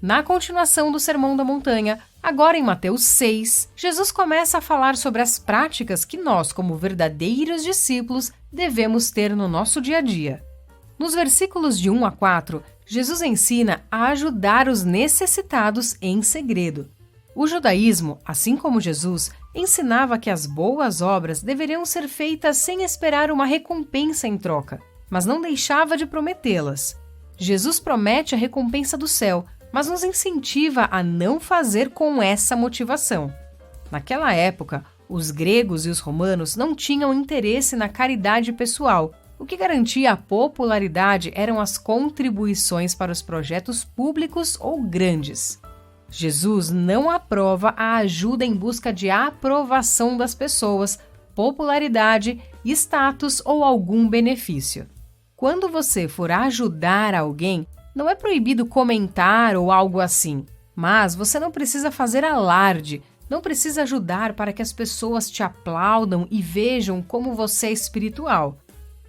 Na continuação do Sermão da Montanha, agora em Mateus 6, Jesus começa a falar sobre as práticas que nós, como verdadeiros discípulos, devemos ter no nosso dia a dia. Nos versículos de 1 a 4, Jesus ensina a ajudar os necessitados em segredo. O judaísmo, assim como Jesus, ensinava que as boas obras deveriam ser feitas sem esperar uma recompensa em troca, mas não deixava de prometê-las. Jesus promete a recompensa do céu, mas nos incentiva a não fazer com essa motivação. Naquela época, os gregos e os romanos não tinham interesse na caridade pessoal. O que garantia a popularidade eram as contribuições para os projetos públicos ou grandes. Jesus não aprova a ajuda em busca de aprovação das pessoas, popularidade, status ou algum benefício. Quando você for ajudar alguém, não é proibido comentar ou algo assim, mas você não precisa fazer alarde, não precisa ajudar para que as pessoas te aplaudam e vejam como você é espiritual.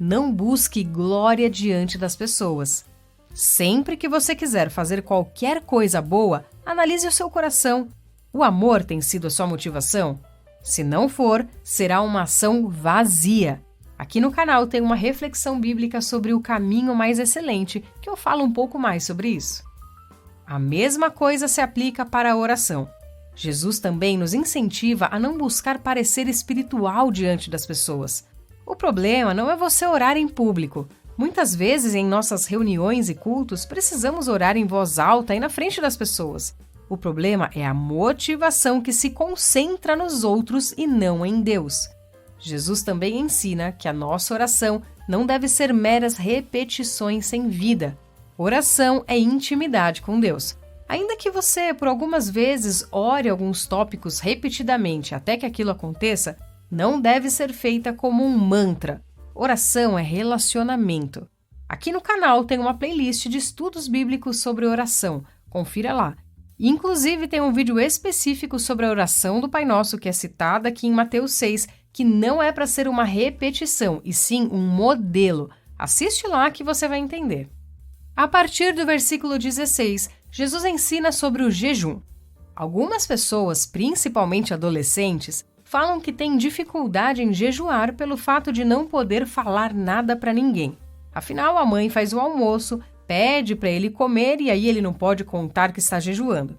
Não busque glória diante das pessoas. Sempre que você quiser fazer qualquer coisa boa, analise o seu coração. O amor tem sido a sua motivação? Se não for, será uma ação vazia. Aqui no canal tem uma reflexão bíblica sobre o caminho mais excelente, que eu falo um pouco mais sobre isso. A mesma coisa se aplica para a oração. Jesus também nos incentiva a não buscar parecer espiritual diante das pessoas. O problema não é você orar em público. Muitas vezes, em nossas reuniões e cultos, precisamos orar em voz alta e na frente das pessoas. O problema é a motivação que se concentra nos outros e não em Deus. Jesus também ensina que a nossa oração não deve ser meras repetições sem vida. Oração é intimidade com Deus. Ainda que você, por algumas vezes, ore alguns tópicos repetidamente até que aquilo aconteça, não deve ser feita como um mantra. Oração é relacionamento. Aqui no canal tem uma playlist de estudos bíblicos sobre oração. Confira lá. Inclusive tem um vídeo específico sobre a oração do Pai Nosso que é citada aqui em Mateus 6, que não é para ser uma repetição, e sim um modelo. Assiste lá que você vai entender. A partir do versículo 16, Jesus ensina sobre o jejum. Algumas pessoas, principalmente adolescentes, falam que têm dificuldade em jejuar pelo fato de não poder falar nada para ninguém. Afinal, a mãe faz o almoço, pede para ele comer e aí ele não pode contar que está jejuando.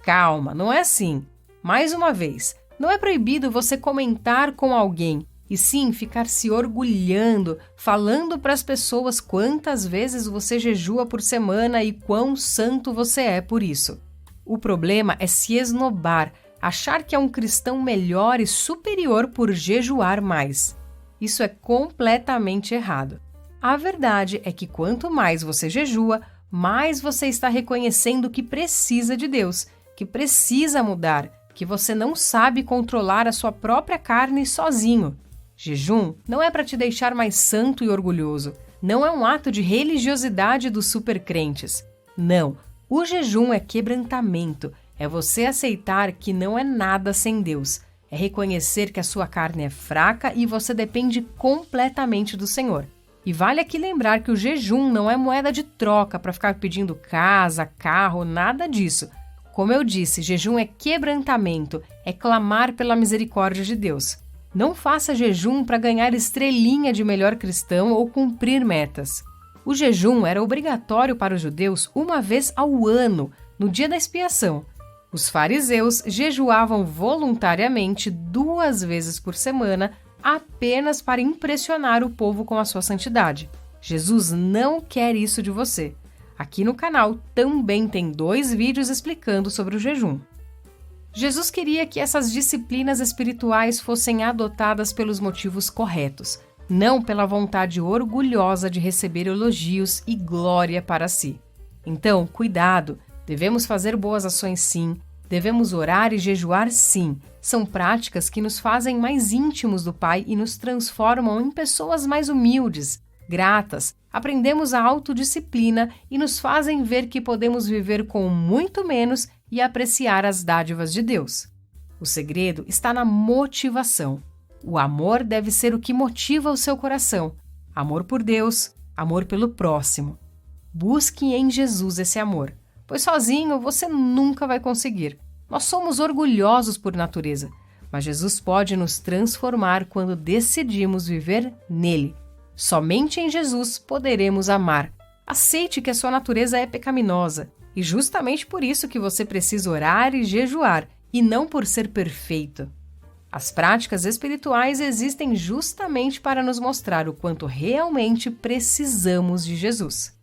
Calma, não é assim. Mais uma vez, não é proibido você comentar com alguém, e sim ficar se orgulhando, falando para as pessoas quantas vezes você jejua por semana e quão santo você é por isso. O problema é se esnobar, achar que é um cristão melhor e superior por jejuar mais. Isso é completamente errado. A verdade é que quanto mais você jejua, mais você está reconhecendo que precisa de Deus, que precisa mudar, que você não sabe controlar a sua própria carne sozinho. Jejum não é para te deixar mais santo e orgulhoso. Não é um ato de religiosidade dos supercrentes. Não, o jejum é quebrantamento. É você aceitar que não é nada sem Deus. É reconhecer que a sua carne é fraca e você depende completamente do Senhor. E vale aqui lembrar que o jejum não é moeda de troca para ficar pedindo casa, carro, nada disso. Como eu disse, jejum é quebrantamento, é clamar pela misericórdia de Deus. Não faça jejum para ganhar estrelinha de melhor cristão ou cumprir metas. O jejum era obrigatório para os judeus uma vez ao ano, no dia da expiação. Os fariseus jejuavam voluntariamente 2 vezes por semana, apenas para impressionar o povo com a sua santidade. Jesus não quer isso de você. Aqui no canal também tem 2 vídeos explicando sobre o jejum. Jesus queria que essas disciplinas espirituais fossem adotadas pelos motivos corretos, não pela vontade orgulhosa de receber elogios e glória para si. Então, cuidado, devemos fazer boas ações sim, devemos orar e jejuar sim. São práticas que nos fazem mais íntimos do Pai e nos transformam em pessoas mais humildes, gratas, aprendemos a autodisciplina e nos fazem ver que podemos viver com muito menos e apreciar as dádivas de Deus. O segredo está na motivação. O amor deve ser o que motiva o seu coração. Amor por Deus, amor pelo próximo. Busque em Jesus esse amor. pois sozinho você nunca vai conseguir. Nós somos orgulhosos por natureza, mas Jesus pode nos transformar quando decidimos viver nele. Somente em Jesus poderemos amar. Aceite que a sua natureza é pecaminosa, e justamente por isso que você precisa orar e jejuar, e não por ser perfeito. As práticas espirituais existem justamente para nos mostrar o quanto realmente precisamos de Jesus.